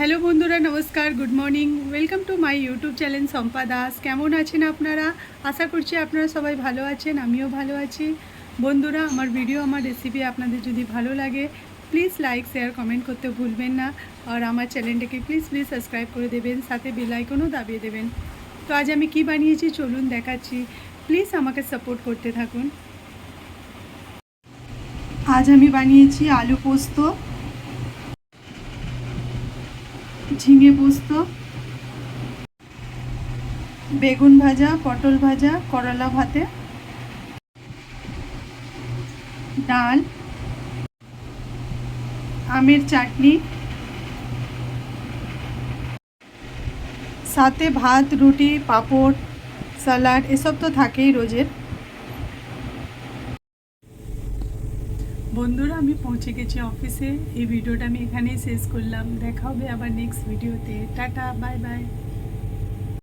Hello বন্ধুরা, নমস্কার, good morning. Welcome to my YouTube channel Shampa Das. কেমন আছেন আপনারা? আশা করছি আপনারা সবাই ভালো আছেন, আমিও ভালো আছি। বন্ধুরা, আমার ভিডিও, আমার রেসিপি আপনাদের যদি ভালো লাগে প্লিজ লাইক, শেয়ার, কমেন্ট করতে ভুলবেন না। আর আমার চ্যানেলটাকে প্লিজ সাবস্ক্রাইব করে দেবেন, সাথে বেল আইকনও দাবিয়ে দেবেন। তো আজ আমি কি বানিয়েছি চলুন দেখাচ্ছি। প্লিজ আমাকে সাপোর্ট করতে থাকুন। আজ আমি বানিয়েছি আলু পোস্ত, ঝিঙে পোস্ত, বেগুন ভাজা, পটল ভাজা, করলা ভাতে, ডাল, আমের চাটনি, সাথে ভাত, রুটি, পাঁপড়, স্যালাড, এসব তো থাকেই রোজের। বন্ধুরা, আমি পৌঁছে গেছি অফিসে। এই ভিডিওটা আমি এখানেই শেষ করলাম। দেখা হবে আবার নেক্সট ভিডিওতে। Tata, bye bye.